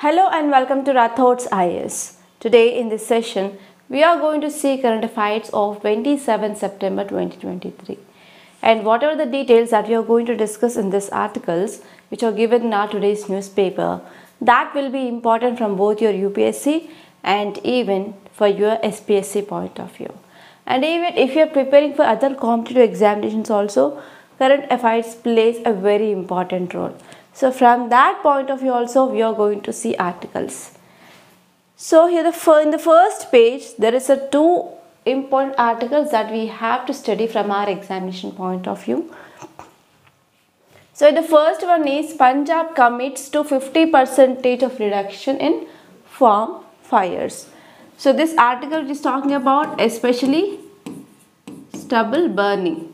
Hello and welcome to Rathod's IS. Today in this session, we are going to see current affairs of 27 September 2023. And whatever the details that we are going to discuss in these articles, which are given in our today's newspaper, that will be important from both your UPSC and even for your SPSC point of view. And even if you are preparing for other competitive examinations also, current affairs plays a very important role. So from that point of view also we are going to see articles. So here in the first page there is a two important articles that we have to study from our examination point of view. So the first one is Punjab commits to 50% of reduction in farm fires. So this article is talking about especially stubble burning.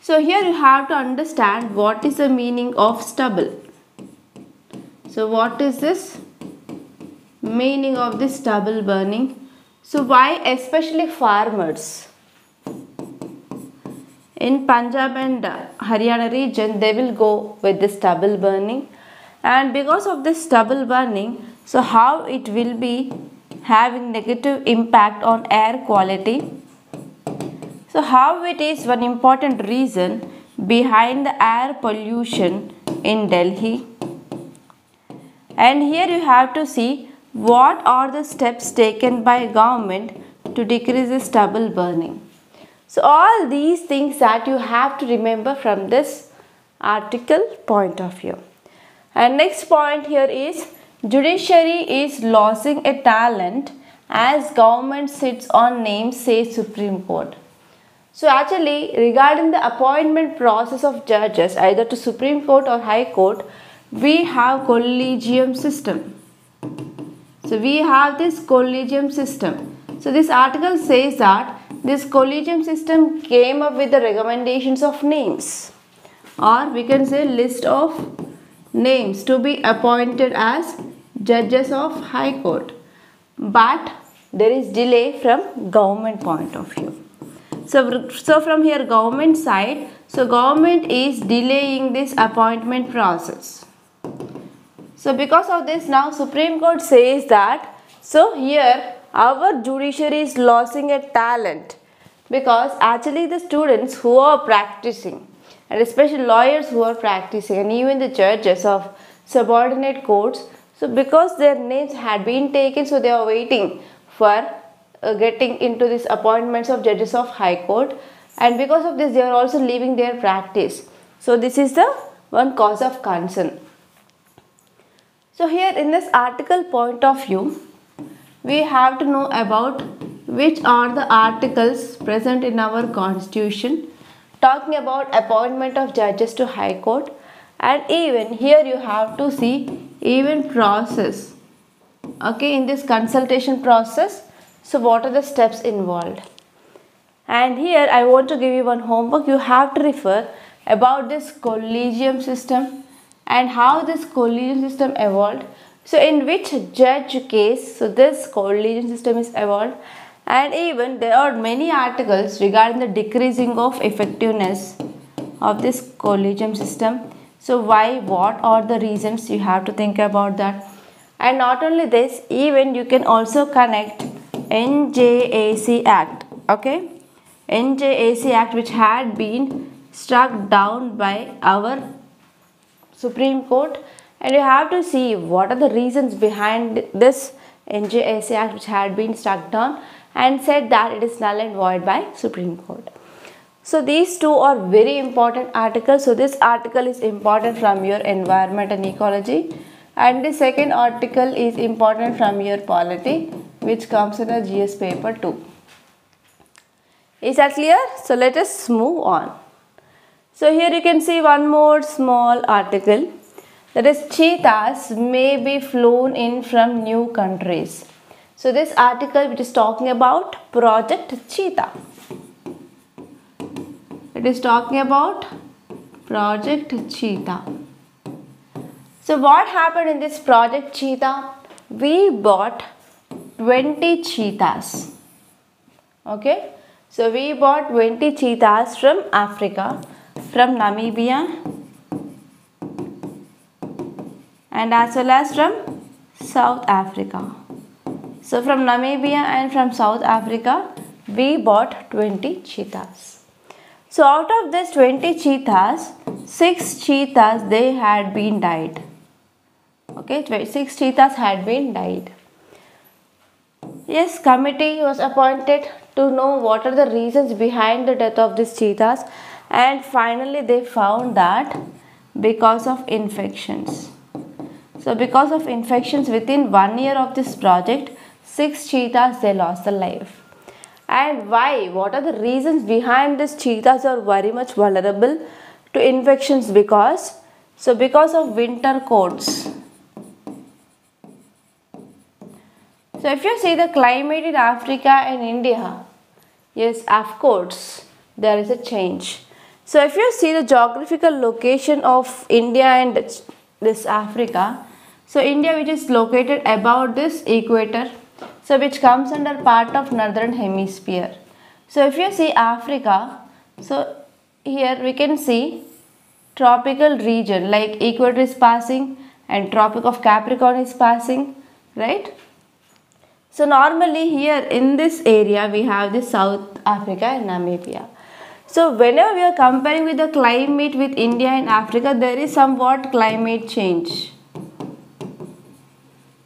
So here you have to understand what is the meaning of stubble. So what is this meaning of this stubble burning? So why especially farmers in Punjab and Haryana region they will go with this stubble burning, and because of this stubble burning, so how it will be having negative impact on air quality. So how it is one important reason behind the air pollution in Delhi. And here you have to see what are the steps taken by government to decrease the stubble burning. So all these things that you have to remember from this article point of view. And next point here is judiciary is losing a talent as government sits on names, says Supreme Court. So actually regarding the appointment process of judges either to Supreme Court or High Court, we have collegium system. So we have this collegium system. So this article says that this collegium system came up with the recommendations of names, or we can say list of names to be appointed as judges of High Court. But there is delay from government point of view. So from here government side, so government is delaying this appointment process. So because of this now Supreme Court says that, so here our judiciary is losing a talent, because actually the students who are practicing and especially lawyers who are practicing and even the judges of subordinate courts, so because their names had been taken, so they are waiting for getting into these appointments of judges of High Court, and because of this they are also leaving their practice. So this is the one cause of concern. So here in this article point of view, we have to know about which are the articles present in our constitution talking about appointment of judges to High Court, and even here you have to see even process. Okay, in this consultation process, so what are the steps involved? And here I want to give you one homework. You have to refer about this collegium system and how this collegium system evolved. So in which judge case, so this collegium system is evolved, and even there are many articles regarding the decreasing of effectiveness of this collegium system. So why, what are the reasons, you have to think about that. And not only this, even you can also connect NJAC Act, okay, NJAC Act which had been struck down by our Supreme Court, and you have to see what are the reasons behind this NJAC Act which had been struck down and said that it is null and void by Supreme Court. So these two are very important articles. So this article is important from your environment and ecology, and the second article is important from your polity, which comes in a GS paper 2. Is that clear? So let us move on. So here you can see one more small article, that is cheetahs may be flown in from new countries. So this article which is talking about Project Cheetah. It is talking about Project Cheetah. So what happened in this Project Cheetah? We bought 20 cheetahs. Okay, so we bought 20 cheetahs from Africa, from Namibia, and as well as from South Africa. So from Namibia and from South Africa we bought 20 cheetahs. So out of this 20 cheetahs, 6 cheetahs they had been died. Okay, 6 cheetahs had been died. Yes, committee was appointed to know what are the reasons behind the death of these cheetahs, and finally they found that because of infections. So because of infections within 1 year of this project, 6 cheetahs they lost their life. And why? What are the reasons behind these cheetahs are very much vulnerable to infections? Because of winter coats. So if you see the climate in Africa and India, yes, of course, there is a change. So if you see the geographical location of India and this Africa, so India, which is located about this equator, so which comes under part of northern hemisphere. So if you see Africa, so here we can see tropical region like equator is passing and Tropic of Capricorn is passing, right? So normally here in this area we have this South Africa and Namibia. So whenever we are comparing with the climate with India and Africa, there is somewhat climate change.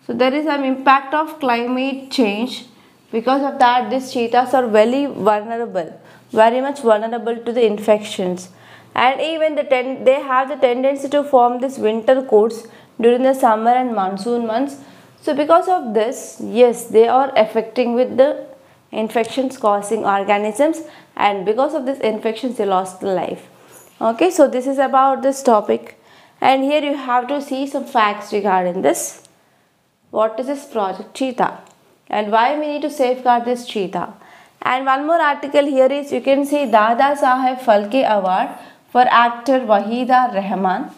So there is some impact of climate change. Because of that, these cheetahs are very vulnerable, very much vulnerable to the infections. And even they have the tendency to form this winter coats during the summer and monsoon months. So because of this, yes, they are affecting with the infections causing organisms, and because of this infections they lost their life. Okay, so this is about this topic, and here you have to see some facts regarding this. What is this project cheetah and why we need to safeguard this cheetah? And one more article here is, you can see Dada Saheb Phalke Award for actor Wahida Rahman.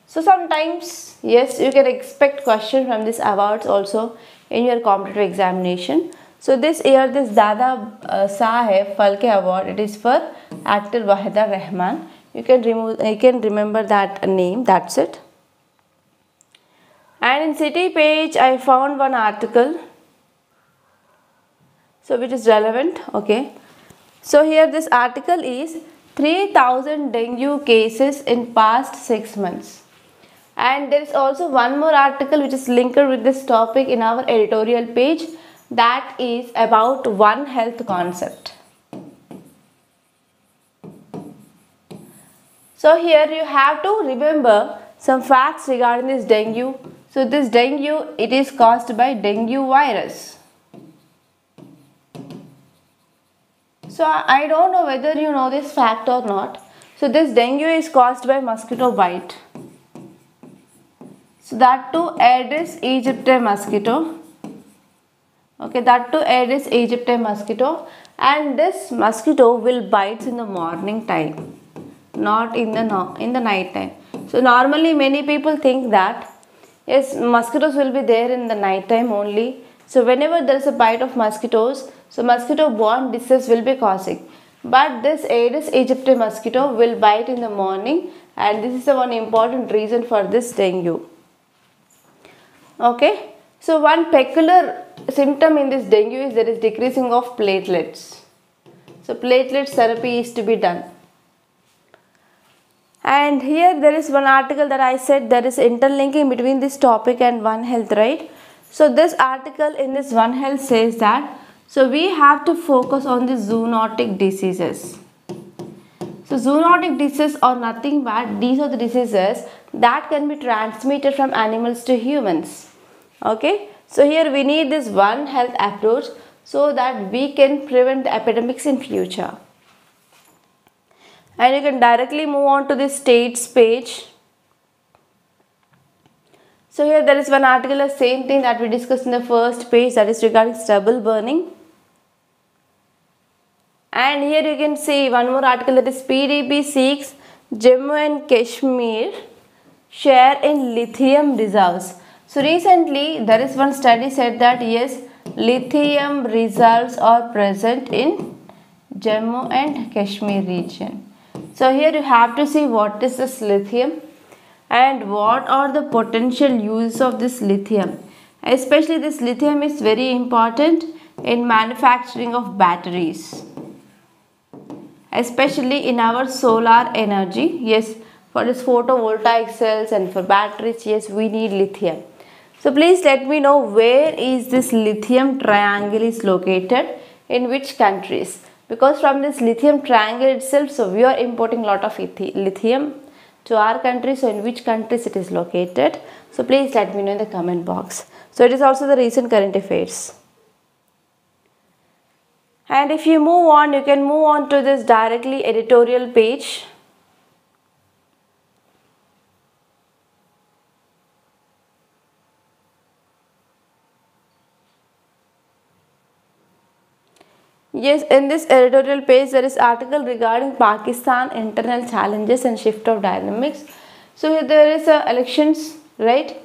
So sometimes, yes, you can expect questions from these awards also in your competitive examination. So this year, this Dada Saheb Phalke Award, it is for actor Wahida Rahman. You can remember that name, that's it. And in City page, I found one article, so which is relevant. Okay, so here this article is 3,000 dengue cases in past 6 months. And there is also one more article which is linked with this topic in our editorial page, that is about One Health concept. So here you have to remember some facts regarding this dengue. So this dengue, it is caused by dengue virus. So I don't know whether you know this fact or not. So this dengue is caused by mosquito bite. So that too Aedes aegypti mosquito. Okay, that too Aedes aegypti mosquito, and this mosquito will bite in the morning time, not in the night time. So normally many people think that yes, mosquitoes will be there in the night time only. So whenever there is a bite of mosquitoes, so mosquito borne disease will be causing. But this Aedes aegypti mosquito will bite in the morning, and this is the one important reason for this dengue. Okay, so one peculiar symptom in this dengue is there is decreasing of platelets. So platelets therapy is to be done. And here there is one article that I said there is interlinking between this topic and One Health, right? So this article in this One Health says that, so we have to focus on the zoonotic diseases. So zoonotic diseases are nothing but these are the diseases that can be transmitted from animals to humans. Okay, so here we need this One Health approach so that we can prevent the epidemics in future. And you can directly move on to the states page. So here there is one article, the same thing that we discussed in the first page, that is regarding stubble burning. And here you can see one more article, that is PDP seeks Jammu and Kashmir share in lithium reserves. So recently there is one study said that yes, lithium reserves are present in Jammu and Kashmir region. So here you have to see what is this lithium. and what are the potential uses of this lithium. Especially this lithium is very important in manufacturing of batteries, especially in our solar energy. Yes, for this photovoltaic cells and for batteries, yes, we need lithium. So please let me know, where is this lithium triangle is located, in which countries? Because from this lithium triangle itself, so we are importing lot of lithium to our country. So in which countries it is located? So please let me know in the comment box. So it is also the recent current affairs. And if you move on, you can move on to this directly editorial page. Yes, in this editorial page there is article regarding Pakistan internal challenges and shift of dynamics. So here there is elections, right?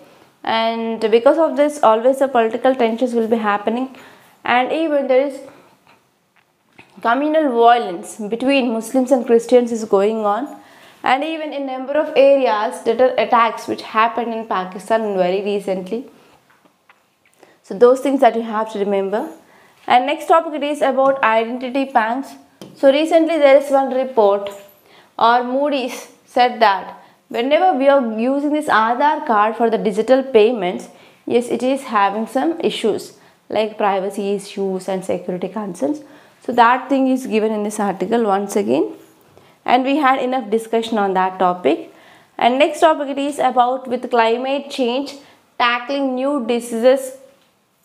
And because of this, always the political tensions will be happening, and even there is communal violence between Muslims and Christians is going on, and even in number of areas there are attacks which happened in Pakistan very recently. So those things that you have to remember. And next topic, it is about identity pangs. So recently there is one report, or Moody's said that whenever we are using this Aadhaar card for the digital payments, yes, it is having some issues like privacy issues and security concerns. So that thing is given in this article once again, and we had enough discussion on that topic. And next topic, it is about with climate change, tackling new diseases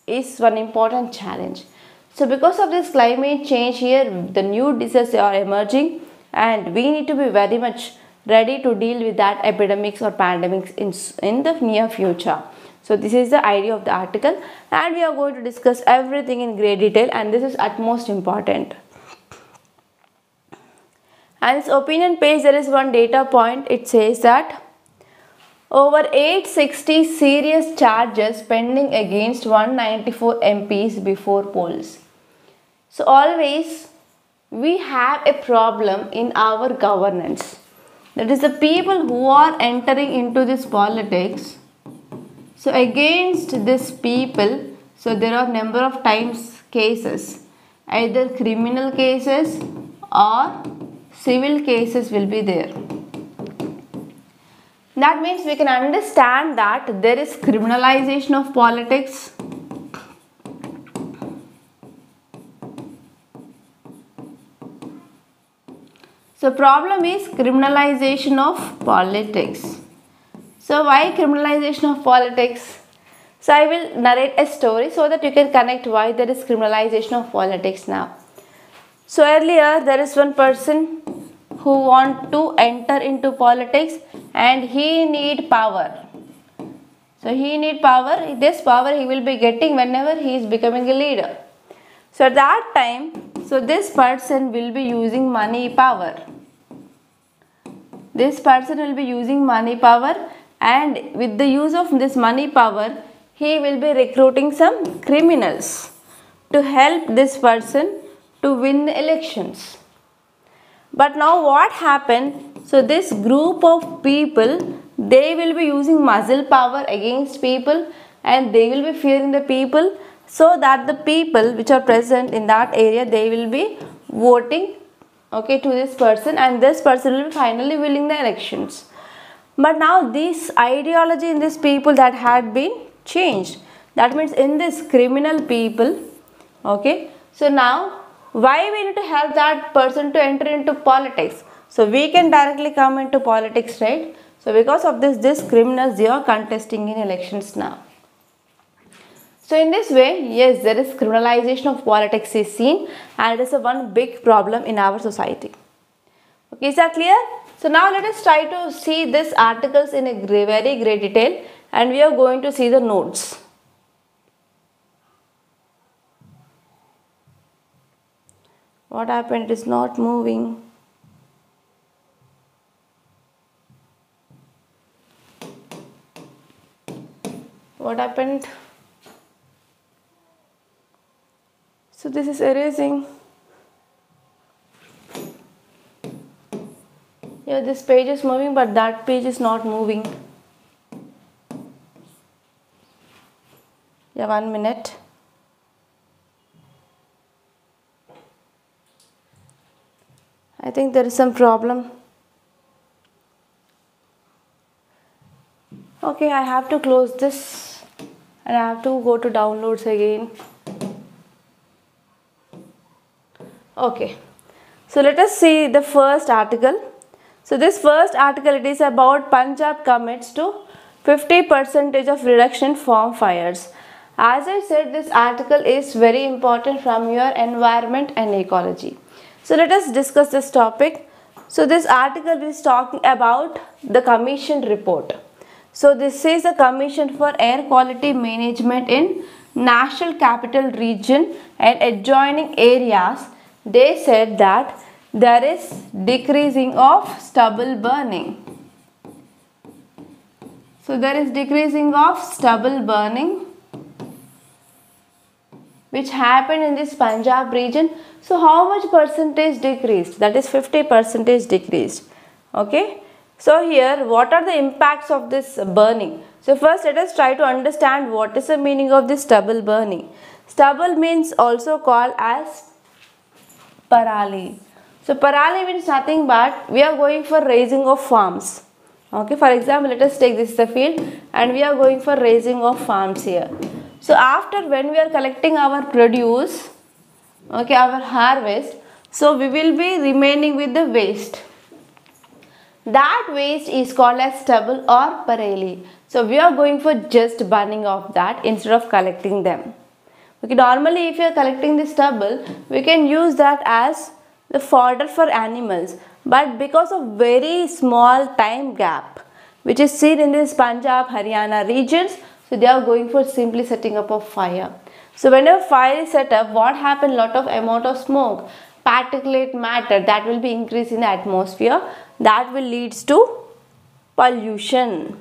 is one important challenge. So because of this climate change here, the new diseases are emerging, and we need to be very much ready to deal with that epidemics or pandemics in the near future. So this is the idea of the article, and we are going to discuss everything in great detail, and this is utmost important. And this opinion page, there is one data point. It says that over 860 serious charges pending against 194 MPs before polls. So always we have a problem in our governance. That is the people who are entering into this politics. So against this people, so there are number of times cases, either criminal cases or civil cases will be there. That means we can understand that there is criminalization of politics. So problem is criminalization of politics. So why criminalization of politics? So I will narrate a story so that you can connect why there is criminalization of politics now. So earlier there is one person who want to enter into politics, and he need power. So he need power. This power he will be getting whenever he is becoming a leader. So at that time, so this person will be using money power. This person will be using money power, and with the use of this money power, he will be recruiting some criminals to help this person to win the elections. But now what happened? So this group of people, they will be using muscle power against people, and they will be fearing the people, so that the people which are present in that area, they will be voting, okay, to this person, and this person will be finally winning the elections. But now this ideology in these people that had been changed. That means in this criminal people, okay, so now why we need to help that person to enter into politics? So we can directly come into politics, right? So because of this, these criminals, they are contesting in elections now. So in this way, yes, there is criminalization of politics is seen, and it is a one big problem in our society. Okay, is that clear? So now let us try to see these articles in a very great detail, and we are going to see the notes. What happened? It is not moving. What happened? So this is erasing. Yeah, this page is moving, but that page is not moving. Yeah, 1 minute. I think there is some problem. Okay, I have to close this and I have to go to downloads again. Okay, so let us see the first article. So this first article, it is about Punjab commits to 50% of reduction in farm fires. As I said, this article is very important from your environment and ecology. So let us discuss this topic. So this article is talking about the commission report. So this is a commission for air quality management in National Capital Region and adjoining areas. They said that there is decreasing of stubble burning. So there is decreasing of stubble burning which happened in this Punjab region. So how much percentage decreased? That is 50% decreased. Okay. So here, what are the impacts of this burning? So first let us try to understand what is the meaning of this stubble burning. Stubble means also called as parali. So parali means nothing but we are going for raising of farms. Okay, for example, let us take this is the field and we are going for raising of farms here. So after when we are collecting our produce, okay, our harvest, so we will be remaining with the waste. That waste is called as stubble or parali. So we are going for just burning of that instead of collecting them. Okay, normally if you are collecting the stubble, we can use that as the fodder for animals. But because of very small time gap, which is seen in this Punjab, Haryana regions, so they are going for simply setting up a fire. So whenever fire is set up, what happens? Lot of amount of smoke, particulate matter that will be increased in the atmosphere. That will leads to pollution.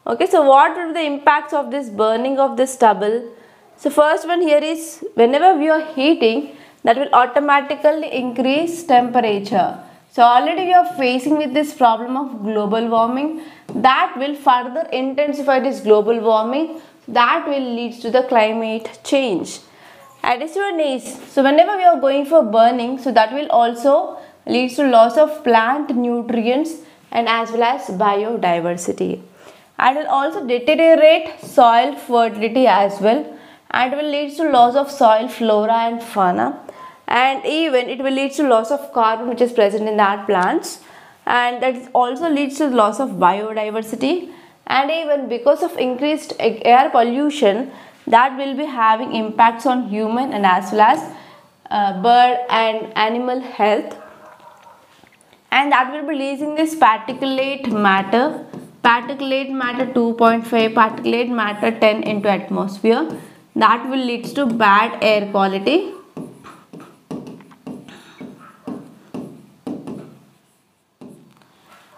Okay, so what are the impacts of this burning of this stubble? So first one here is whenever we are heating, that will automatically increase temperature. So already we are facing with this problem of global warming. That will further intensify this global warming. That will lead to the climate change. Addition is, so whenever we are going for burning, so that will also leads to loss of plant nutrients and as well as biodiversity. And will also deteriorate soil fertility as well, and will lead to loss of soil flora and fauna, and even it will lead to loss of carbon which is present in that plants, and that also leads to loss of biodiversity. And even because of increased air pollution, that will be having impacts on human and as well as bird and animal health. And that will be releasing this particulate matter 2.5, particulate matter 10 into atmosphere. That will lead to bad air quality.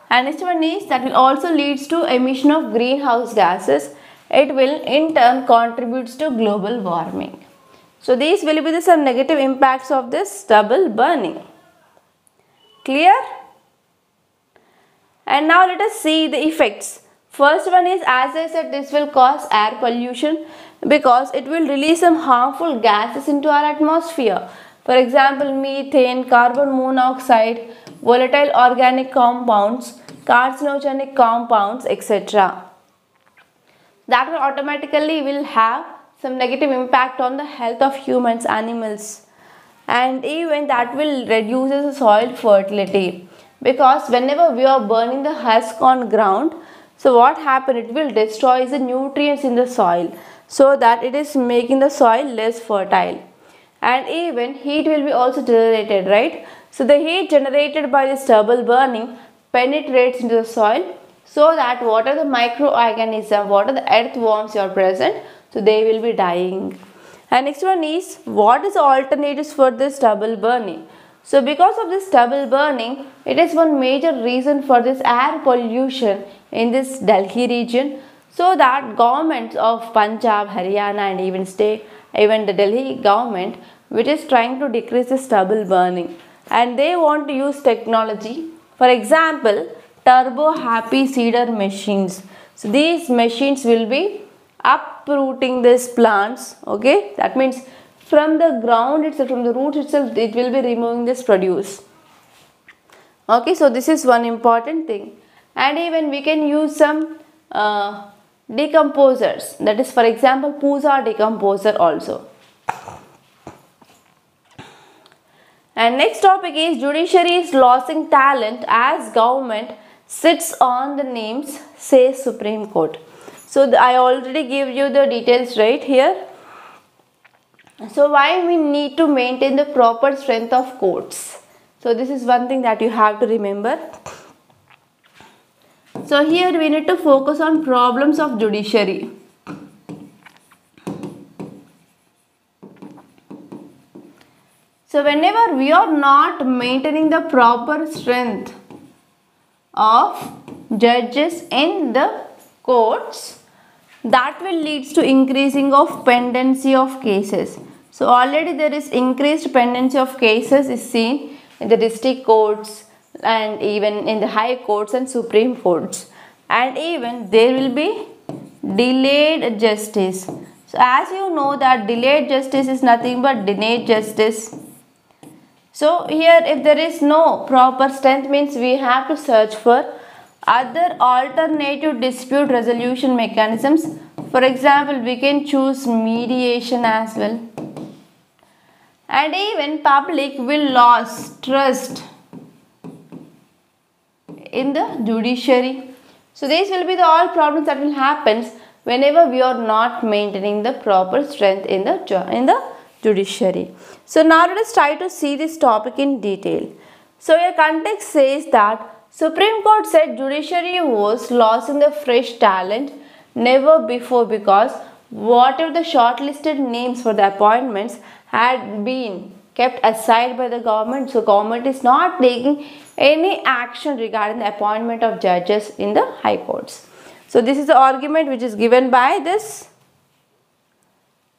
And next one is that will also leads to emission of greenhouse gases. It will in turn contributes to global warming. So these will be the some negative impacts of this stubble burning. Clear? And now let us see the effects. First one is, as I said, this will cause air pollution because it will release some harmful gases into our atmosphere. For example, methane, carbon monoxide, volatile organic compounds, carcinogenic compounds, etc. That will automatically will have some negative impact on the health of humans, animals, and even that will reduce the soil fertility. Because whenever we are burning the husk on ground, so what happens? It will destroy the nutrients in the soil, so that it is making the soil less fertile. And even heat will be also generated, right? So the heat generated by the stubble burning penetrates into the soil, so that what are the microorganisms, what are the earthworms are present, so they will be dying. And next one is, what is the alternatives for this stubble burning? So because of this stubble burning, it is one major reason for this air pollution in this Delhi region. So that governments of Punjab, Haryana and even the Delhi government, which is trying to decrease the stubble burning, and they want to use technology. For example, turbo happy seeder machines. So these machines will be up uprooting these plants. Okay, that means from the ground itself, from the roots itself, it will be removing this produce. Okay, so this is one important thing. And even we can use some decomposers, that is for example Pusa decomposer also. And next topic is judiciary is losing talent as government sits on the names, says Supreme Court. So I already give you the details right here. So why we need to maintain the proper strength of courts? So this is one thing that you have to remember. So here we need to focus on problems of judiciary. So whenever we are not maintaining the proper strength of judges in the courts, that will lead to increasing of pendency of cases. So already there is increased pendency of cases is seen in the district courts and even in the high courts and supreme courts, and even there will be delayed justice. So as you know that delayed justice is nothing but denied justice. So here if there is no proper strength, means we have to search for other alternative dispute resolution mechanisms. For example, we can choose mediation as well. And even public will lose trust in the judiciary. So these will be the all problems that will happen whenever we are not maintaining the proper strength in the judiciary. So now let us try to see this topic in detail. So your context says that Supreme Court said judiciary was losing the fresh talent never before, because whatever the shortlisted names for the appointments had been kept aside by the government. So government is not taking any action regarding the appointment of judges in the high courts. So this is the argument which is given by this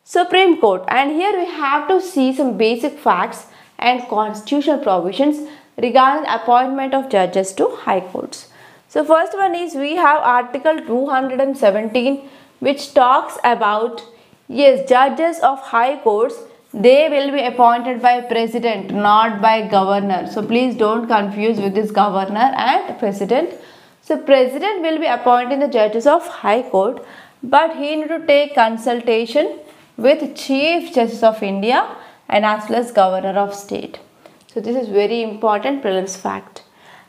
Supreme Court, and here we have to see some basic facts and constitutional provisions regarding the appointment of judges to high courts. So first one is we have Article 217, which talks about, yes, judges of high courts, they will be appointed by president, not by governor. So please don't confuse with this governor and president. So president will be appointing the judges of high court, but he need to take consultation with Chief Justice of India and as well as Governor of State. So this is very important prelims fact.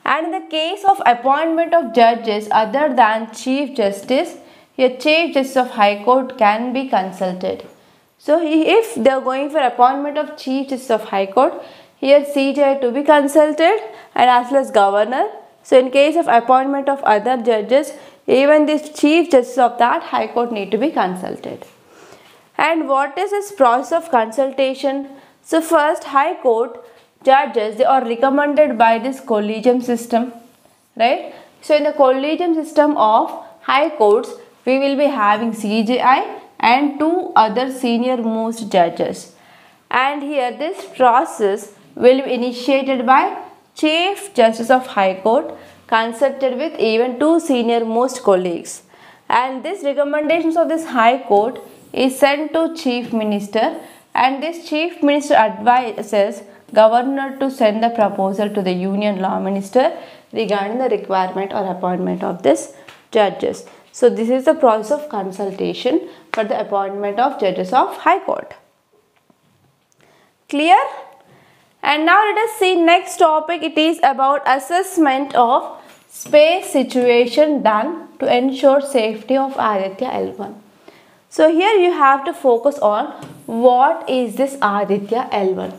And in the case of appointment of judges other than Chief Justice, here Chief Justice of High Court can be consulted. So if they are going for appointment of Chief Justice of High Court, here CJI to be consulted and as well as Governor. So in case of appointment of other judges, even this Chief Justice of that High Court need to be consulted. And what is this process of consultation? So first, High Court judges, they are recommended by this collegium system, right? So in the collegium system of high courts, we will be having CJI and two other senior most judges. And here this process will be initiated by Chief Justice of High Court, consulted with even two senior most colleagues. And this recommendations of this High Court is sent to Chief Minister, and this Chief Minister advises Governor to send the proposal to the Union Law Minister regarding the requirement or appointment of this judges. So this is the process of consultation for the appointment of judges of High Court. Clear? And now let us see next topic. It is about assessment of space situation done to ensure safety of Aditya L1. So here you have to focus on what is this Aditya L1.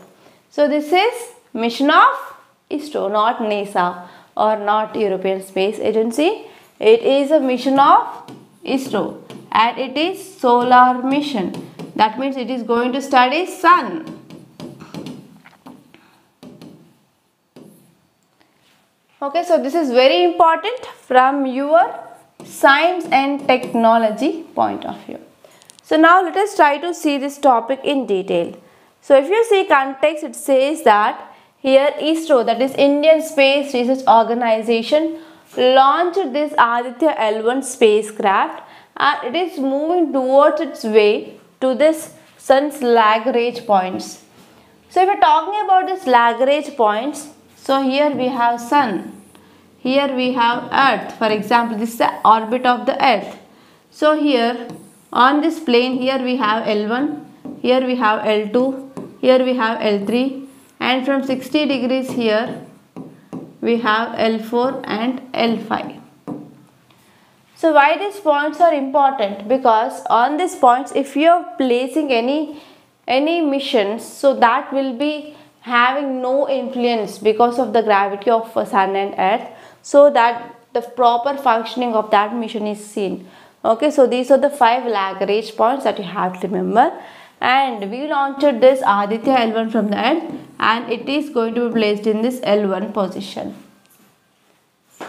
So this is mission of ISRO, not NASA or not European Space Agency. It is a mission of ISRO and it is solar mission. That means it is going to study sun. Okay, so this is very important from your science and technology point of view. So now let us try to see this topic in detail. So if you see context, it says that here ISRO, that is Indian Space Research Organization, launched this Aditya L1 spacecraft, and it is moving towards its way to this sun's Lagrange points. So if we are talking about this Lagrange points, so here we have sun, here we have earth. For example, this is the orbit of the earth. So here on this plane, here we have L1, here we have L2, here we have L3, and from 60 degrees here we have L4 and L5. So why these points are important? Because on these points, if you are placing any missions, so that will be having no influence because of the gravity of sun and earth, so that the proper functioning of that mission is seen. Okay, so these are the 5 Lagrange points that you have to remember. And we launched this Aditya L1 from the earth, and it is going to be placed in this L1 position.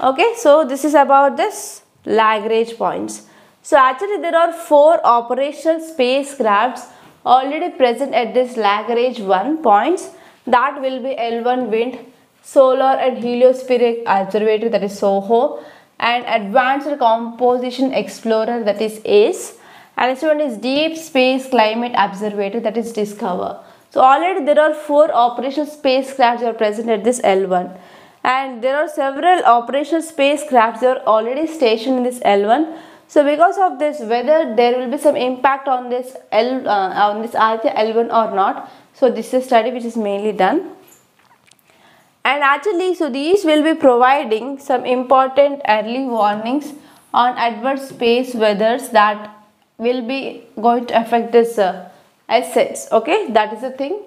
Okay, so this is about this Lagrange points. So actually there are 4 operational spacecrafts already present at this Lagrange 1 points, that will be L1 Wind, Solar and Heliospheric Observatory, that is SOHO, and Advanced Composition Explorer, that is ACE, and this one is Deep Space Climate Observatory, that is DISCOVER. So already there are 4 operational spacecrafts that are present at this L1, and there are several operational spacecrafts that are already stationed in this L1. So because of this, whether there will be some impact on this Aditya L1 or not, so this is a study which is mainly done. And actually, so these will be providing some important early warnings on adverse space weathers that will be going to affect this assets. Okay, that is the thing.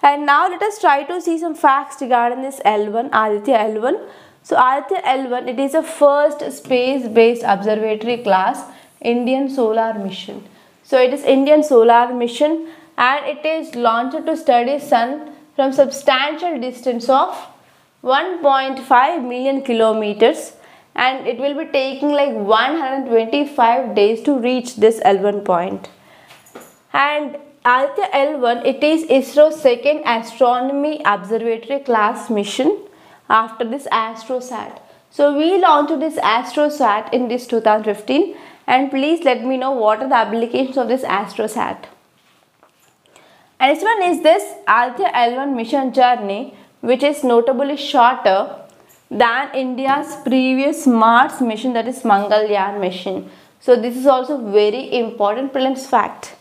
And now let us try to see some facts regarding this L1, Aditya L1. So Aditya L1, it is a first space-based observatory class Indian solar mission. So it is Indian solar mission, and it is launched to study sun from substantial distance of 1.5 million kilometers, and it will be taking like 125 days to reach this L1 point. And Aditya L1, it is ISRO's second astronomy observatory class mission after this AstroSat. So we launched this AstroSat in this 2015, and please let me know what are the applications of this AstroSat. And this one is this Aditya L1 mission journey, which is notably shorter than India's previous Mars mission, that is Mangalyaan mission. So this is also very important prelims fact.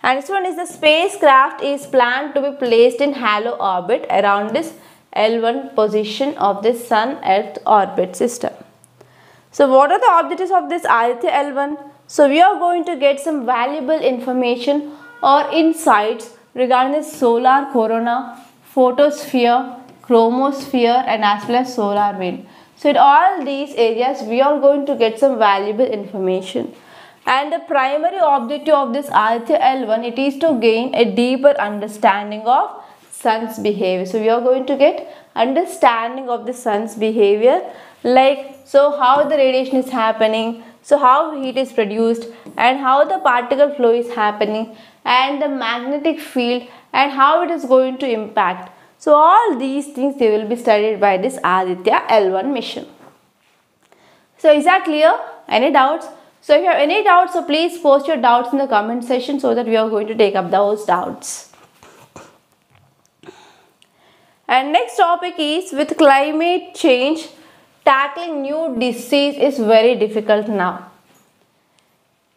And this one is the spacecraft is planned to be placed in halo orbit around this L1 position of this Sun-Earth orbit system. So what are the objectives of this Aditya L1? So we are going to get some valuable information or insights regarding the solar corona, photosphere, chromosphere, and as well as solar wind. So in all these areas we are going to get some valuable information. And the primary objective of this Aditya L1, it is to gain a deeper understanding of sun's behavior. So we are going to get understanding of the sun's behavior, like so how the radiation is happening, so how heat is produced, and how the particle flow is happening, and the magnetic field, and how it is going to impact. So all these things, they will be studied by this Aditya L1 mission. So is that clear? Any doubts? So if you have any doubts, so please post your doubts in the comment section so that we are going to take up those doubts. And next topic is, with climate change, tackling new disease is very difficult now.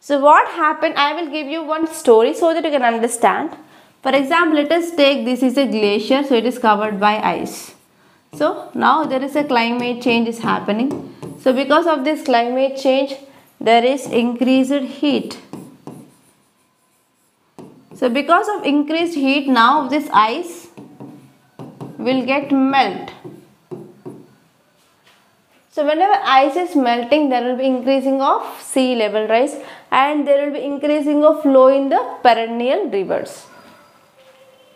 So what happened? I will give you one story so that you can understand. For example, let us take this is a glacier, so it is covered by ice. So now there is a climate change is happening. So because of this climate change, there is increased heat. So because of increased heat, now this ice will get melt. So whenever ice is melting, there will be increasing of sea level rise, and there will be increasing of flow in the perennial rivers.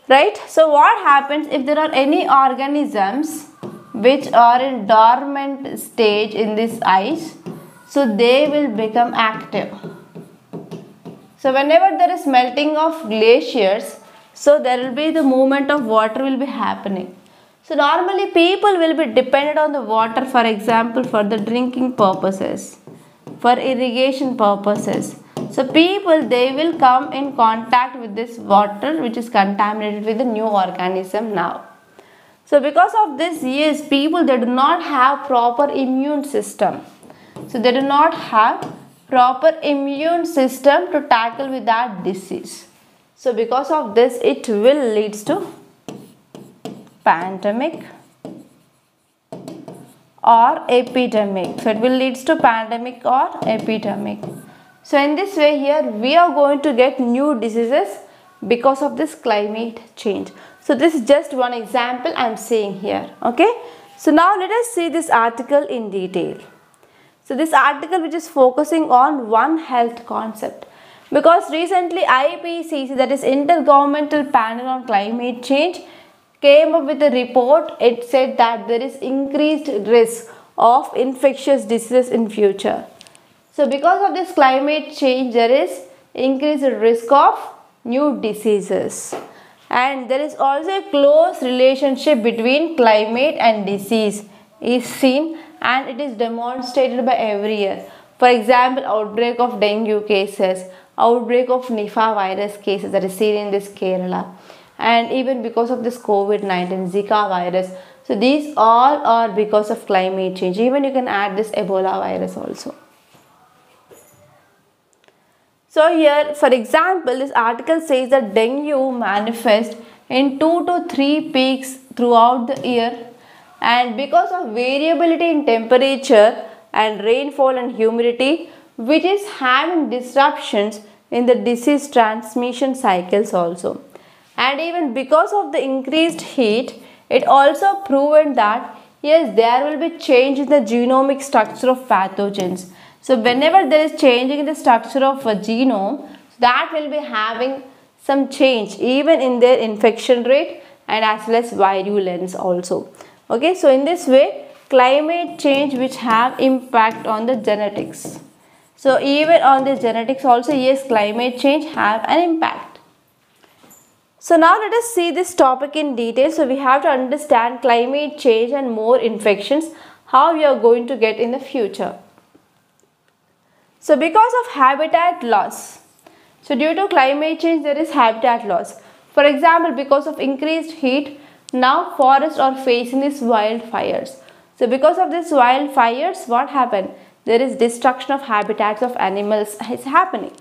Right? So what happens if there are any organisms which are in dormant stage in this ice? So they will become active. So whenever there is melting of glaciers, so there will be the movement of water will be happening. So normally people will be dependent on the water, for example, for the drinking purposes, for irrigation purposes. So people, they will come in contact with this water which is contaminated with the new organism now. So because of this, yes, people, they do not have proper immune system. So they do not have proper immune system to tackle with that disease. So because of this, it will lead to pandemic or epidemic. So it will lead to pandemic or epidemic. So in this way here, we are going to get new diseases because of this climate change. So this is just one example I am saying here. Okay. So now let us see this article in detail. So this article which is focusing on One Health concept, because recently IPCC, that is Intergovernmental Panel on Climate Change, came up with a report. It said that there is increased risk of infectious diseases in future. So because of this climate change, there is increased risk of new diseases. And there is also a close relationship between climate and disease is seen, and it is demonstrated by every year. For example, outbreak of dengue cases, outbreak of Nipah virus cases that is seen in this Kerala, and even because of this COVID-19, Zika virus. So these all are because of climate change. Even you can add this Ebola virus also. So here, for example, this article says that dengue manifests in 2 to 3 peaks throughout the year, and because of variability in temperature and rainfall and humidity, which is having disruptions in the disease transmission cycles also. And even because of the increased heat, it also proven that yes, there will be change in the genomic structure of pathogens. So whenever there is changing in the structure of a genome, that will be having some change even in their infection rate and as well as virulence also. Okay, so in this way, climate change which have impact on the genetics. So even on the genetics also, yes, climate change have an impact. So now let us see this topic in detail. So we have to understand climate change and more infections, how we are going to get in the future. So because of habitat loss, so due to climate change there is habitat loss. For example, because of increased heat, now forests are facing these wildfires. So because of these wildfires, what happened? There is destruction of habitats of animals is happening.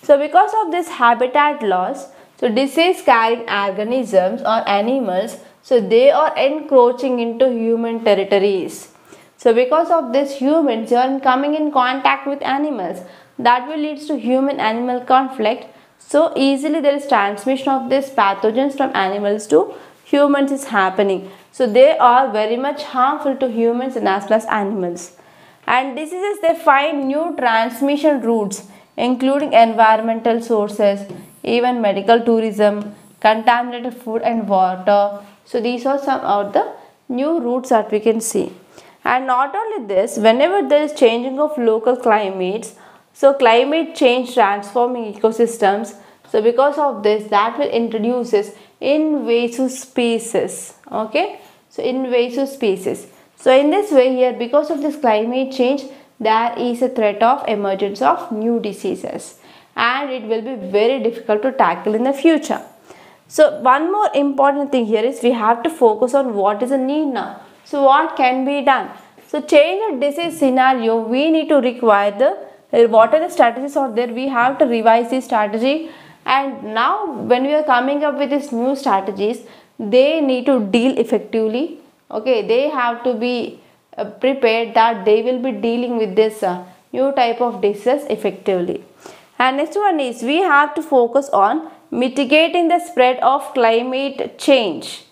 So because of this habitat loss, so disease carrying organisms or animals, so they are encroaching into human territories. So because of this, humans are coming in contact with animals, that will lead to human animal conflict. So easily there is transmission of these pathogens from animals to humans is happening. So they are very much harmful to humans and as well as animals. And diseases, they find new transmission routes including environmental sources, even medical tourism, contaminated food and water. So these are some of the new routes that we can see. And not only this, whenever there is changing of local climates, so climate change transforming ecosystems. So because of this, that will introduces invasive species. Okay, so invasive species. So in this way here, because of this climate change, there is a threat of emergence of new diseases, and it will be very difficult to tackle in the future. So one more important thing here is we have to focus on what is the need now. So what can be done? So change the disease scenario, we need to require the what are the strategies out there. We have to revise this strategy, and now when we are coming up with these new strategies, they need to deal effectively. Okay, they have to be prepared that they will be dealing with this new type of disease effectively. And next one is we have to focus on mitigating the spread of climate change.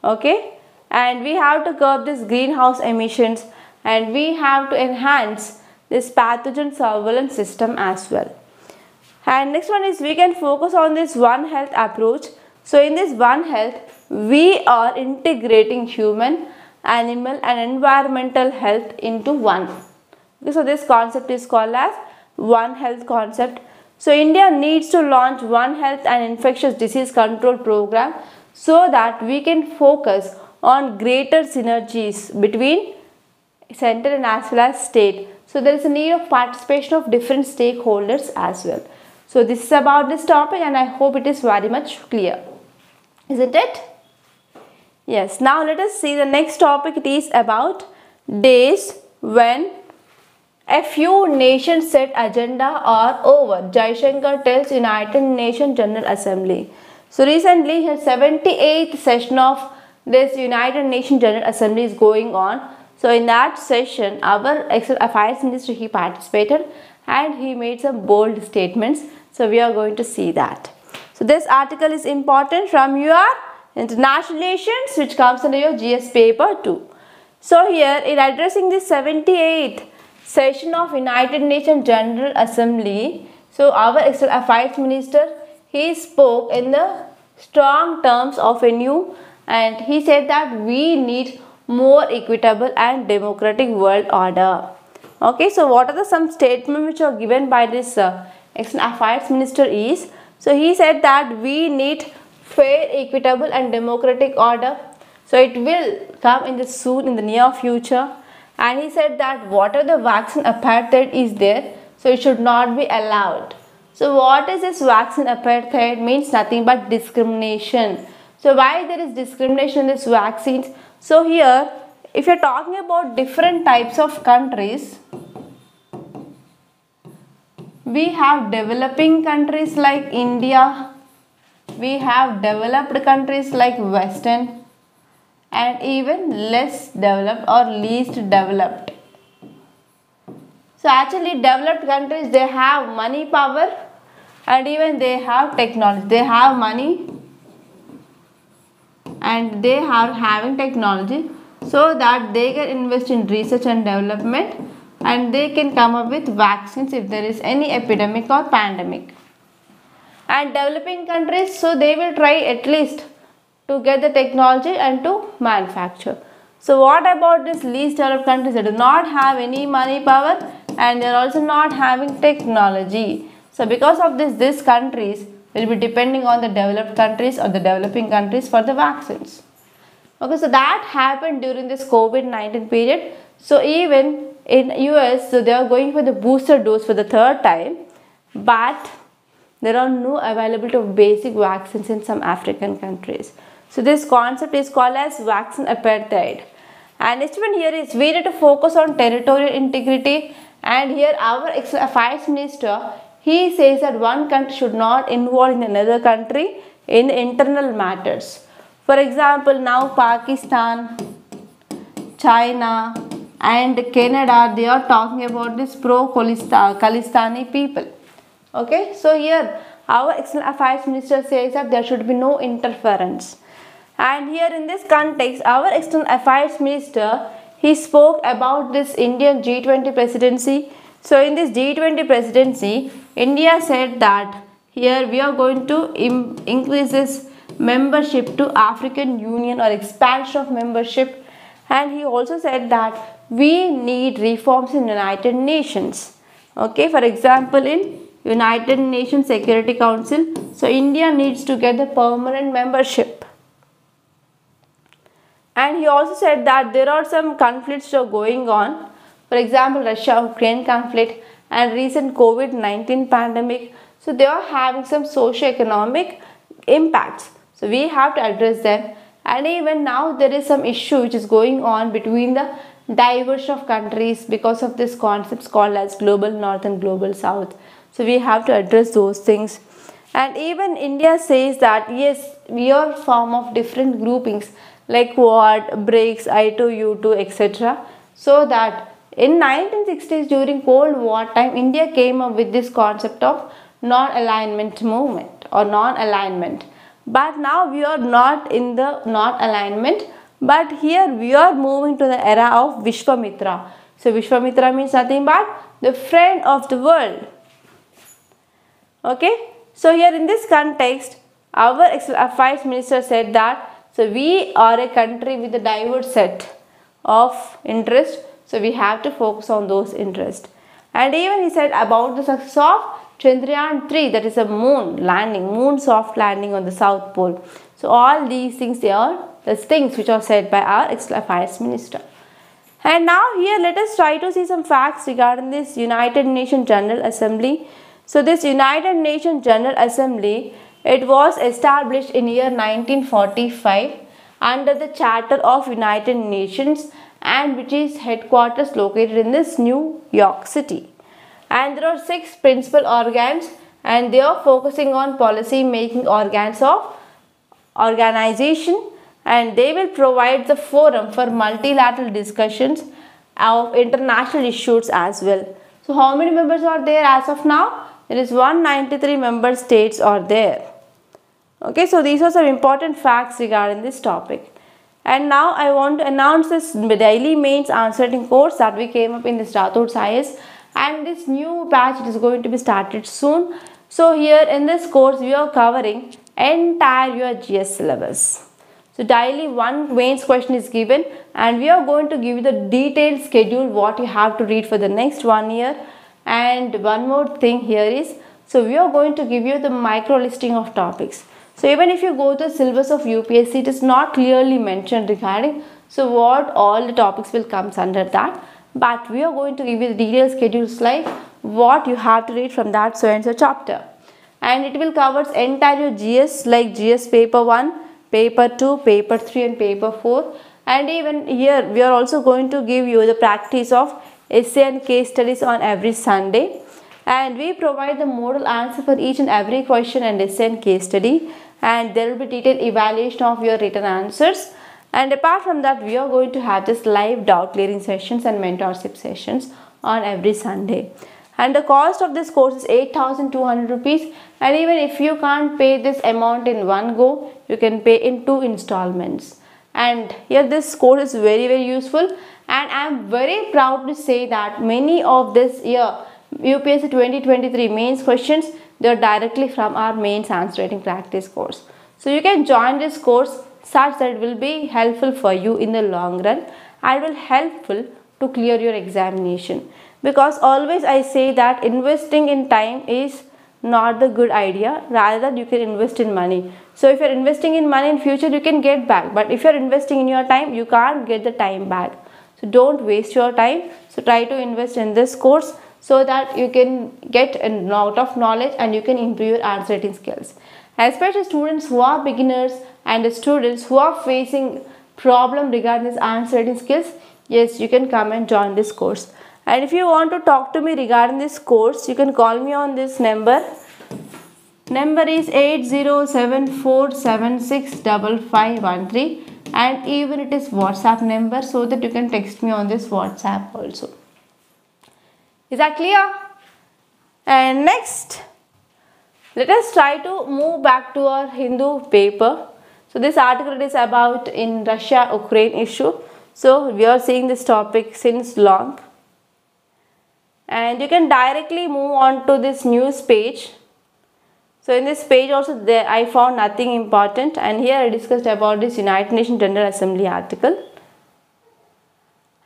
Okay, and we have to curb this greenhouse emissions, and we have to enhance this pathogen surveillance system as well. And next one is we can focus on this One Health approach. So in this One Health, we are integrating human, animal and environmental health into one. So this concept is called as One Health concept. So India needs to launch One Health and infectious disease control program so that we can focus on greater synergies between center and as well as state. So So there is a need of participation of different stakeholders as well. So this is about this topic, and I hope it is very much clear. Isn't it? Yes. Now let us see the next topic. It is about days when a few nations set agenda are over. Jaishankar tells United Nations General Assembly. So recently his 78th session of this United Nations General Assembly is going on. So in that session, our External Affairs Minister, he participated and he made some bold statements. So we are going to see that. So this article is important from your international relations, which comes under your GS paper 2. So here in addressing this 78th session of United Nations General Assembly, so our External Affairs Minister, he spoke in the strong terms of a new, and he said that we need more equitable and democratic world order. Okay, so what are the some statements which are given by this External Affairs Minister is, so he said that we need fair, equitable and democratic order. So it will come in the soon, in the near future. And he said that whatever the vaccine apartheid is there, so it should not be allowed. So what is this vaccine apartheid? Means nothing but discrimination. So why there is discrimination in these vaccines? So here, if you are talking about different types of countries, we have developing countries like India, we have developed countries like Western, and even less developed or least developed. So actually developed countries, they have money power and even they have technology. They have money and they are having technology, so that they can invest in research and development and they can come up with vaccines if there is any epidemic or pandemic. And developing countries, so they will try at least to get the technology and to manufacture. So what about these least developed countries? They do not have any money power and they are also not having technology. So because of this, these countries will be depending on the developed countries or the developing countries for the vaccines. Okay, so that happened during this COVID-19 period. So even in US, so they are going for the booster dose for the third time, but there are no availability of basic vaccines in some African countries. So this concept is called as vaccine apartheid. And next one here is we need to focus on territorial integrity. And here our External Affairs Minister, he says that one country should not involve in another country in internal matters. For example, now Pakistan, China and Canada, they are talking about this pro-Khalistani people. Okay, so here our External Affairs Minister says that there should be no interference. And here in this context, our External Affairs Minister, he spoke about this Indian G20 presidency. So in this G20 presidency, India said that here we are going to increase this membership to African Union or expansion of membership. And he also said that we need reforms in United Nations. Okay, for example, in United Nations Security Council, so India needs to get the permanent membership. And he also said that there are some conflicts that are going on. For example, Russia-Ukraine conflict and recent COVID-19 pandemic. So they are having some socio-economic impacts. So we have to address them. And even now there is some issue which is going on between the diversion of countries because of this concepts called as global north and global south. So we have to address those things. And even India says that yes, we are a form of different groupings like Quad, BRICS, I2, U2, etc. So that in 1960s during Cold War time, India came up with this concept of non-alignment movement or non-alignment. But now we are not in the non-alignment, but here we are moving to the era of Vishwamitra. So Vishwamitra means nothing but the friend of the world. Okay, so here in this context, our External Affairs Minister said that so we are a country with a diverse set of interests, so we have to focus on those interests. And even he said about the success of Chandrayaan-3, that is a moon landing, moon soft landing on the South Pole. So all these things, they are the things which are said by our External Affairs Minister. And now here let us try to see some facts regarding this United Nations General Assembly. So this United Nations General Assembly, it was established in year 1945 under the Charter of United Nations, and which is headquarters located in this New York City. And there are 6 principal organs, and they are focusing on policy making organs of organization, and they will provide the forum for multilateral discussions of international issues as well. So how many members are there as of now? There is 193 member states are there. Okay, so these are some important facts regarding this topic. And now I want to announce this daily mains answer writing course that we came up in this Rathod Science, and this new batch is going to be started soon. So here in this course we are covering entire your GS syllabus. So daily one mains question is given, and we are going to give you the detailed schedule what you have to read for the next 1 year. And one more thing here is, so we are going to give you the micro listing of topics. So even if you go to the syllabus of UPSC, it is not clearly mentioned regarding so what all the topics will come under that, but we are going to give you the detailed schedules like what you have to read from that so and so chapter. And it will cover entire GS like GS paper 1, paper 2, paper 3 and paper 4. And even here we are also going to give you the practice of essay and case studies on every Sunday. And we provide the model answer for each and every question and essay and case study. And there will be detailed evaluation of your written answers. And apart from that, we are going to have this live doubt clearing sessions and mentorship sessions on every Sunday. And the cost of this course is 8,200 rupees. And even if you can't pay this amount in one go, you can pay in 2 installments. And here this course is very useful. And I am very proud to say that many of this year UPSC 2023 mains questions, they are directly from our mains answer writing practice course. So you can join this course such that it will be helpful for you in the long run and will helpful to clear your examination. Because always I say that investing in time is not the good idea, rather than you can invest in money. So if you are investing in money in future, you can get back, but if you are investing in your time, you can't get the time back. So don't waste your time. So try to invest in this course so that you can get a lot of knowledge and you can improve your answer writing skills. Especially students who are beginners and the students who are facing problem regarding this answer writing skills, yes, you can come and join this course. And if you want to talk to me regarding this course, you can call me on this number. Number is 8074765513, and even it is WhatsApp number, so that you can text me on this WhatsApp also. Is that clear? And next, let us try to move back to our Hindu paper. So this article is about in Russia-Ukraine issue. So we are seeing this topic since long. And you can directly move on to this news page. So in this page also there I found nothing important, and here I discussed about this United Nations General Assembly article.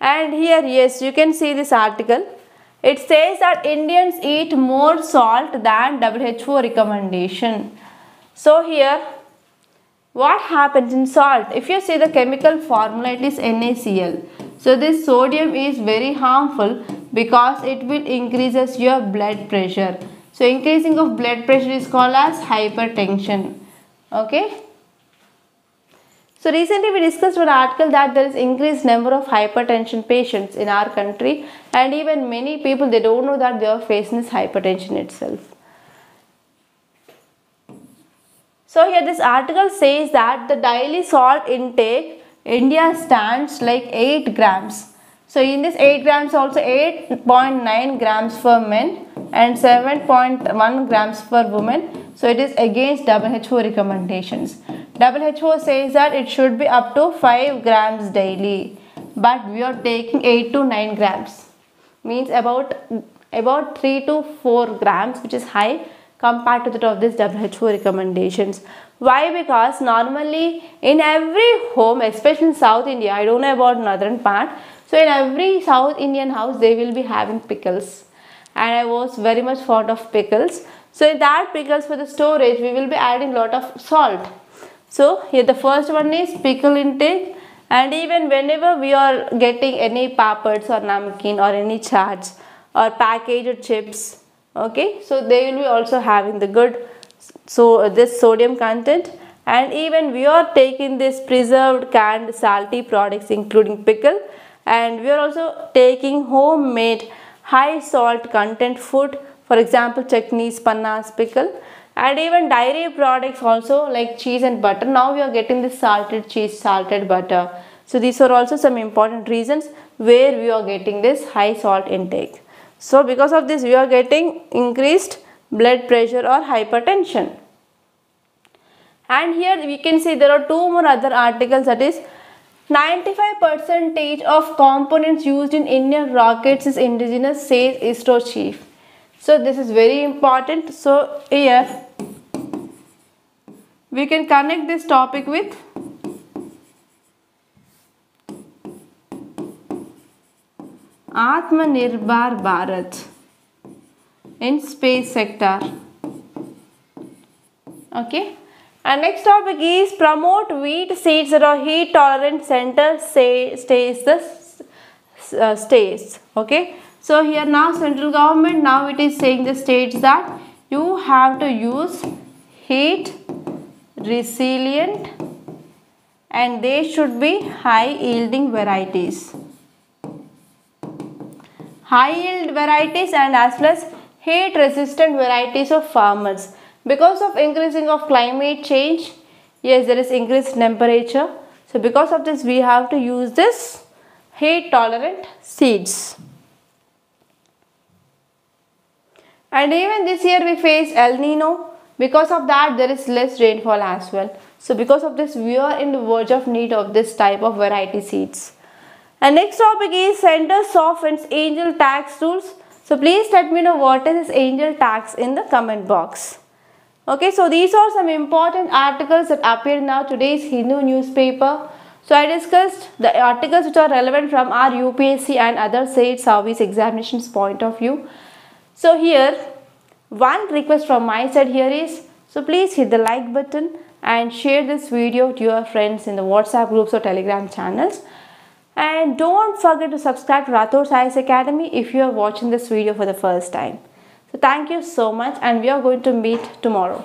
And here, yes, you can see this article. It says that Indians eat more salt than WHO recommendation. So here, what happens in salt? If you see the chemical formula, it is NaCl. So this sodium is very harmful because it will increases your blood pressure. So increasing of blood pressure is called as hypertension. Okay. So recently we discussed one article that there is increased number of hypertension patients in our country, and even many people, they don't know that they are facing this hypertension itself. So here this article says that the daily salt intake, India stands like 8 grams. So in this 8 grams also 8.9 grams for men and 7.1 grams for women. So it is against WHO recommendations. WHO says that it should be up to 5 grams daily, but we are taking 8 to 9 grams. Means about 3 to 4 grams, which is high compared to that of this WHO recommendations. Why? Because normally in every home, especially in South India, I don't know about northern part, so in every South Indian house they will be having pickles, and I was very much fond of pickles. So in that pickles, for the storage we will be adding lot of salt. So here the first one is pickle intake, And even whenever we are getting any papads or namkeen or any chats or packaged chips, okay, so they will be also having the good this sodium content. And even we are taking this preserved canned salty products including pickle, and we are also taking homemade high salt content food, for example chutneys, pannas, pickle, and even dairy products also like cheese and butter. Now we are getting this salted cheese, salted butter. So these are also some important reasons where we are getting this high salt intake. So because of this we are getting increased blood pressure or hypertension. And here we can see there are two more other articles, that is 95% of components used in Indian rockets is indigenous, says ISRO chief. So this is very important. So here we can connect this topic with Atmanirbhar Bharat in space sector. Okay. And next topic is promote wheat seeds that are heat tolerant, center stays the states. Okay. So here now central government, now it is saying the states that you have to use heat resilient and they should be high yielding varieties. High yield varieties and as well as heat resistant varieties of farmers. Because of increasing of climate change, yes, there is increased temperature. So because of this we have to use this heat tolerant seeds. And even this year we face El Nino. Because of that there is less rainfall as well. So because of this we are in the verge of need of this type of variety seeds. And next topic is center softens angel tax rules. So please let me know what is this angel tax in the comment box. Okay, so these are some important articles that appear in our today's Hindu newspaper. So I discussed the articles which are relevant from our UPSC and other state service examinations point of view. So here one request from my side here is, so please hit the like button and share this video to your friends in the WhatsApp groups or Telegram channels. And don't forget to subscribe to Rathod Science Academy if you are watching this video for the first time. So thank you so much and we are going to meet tomorrow.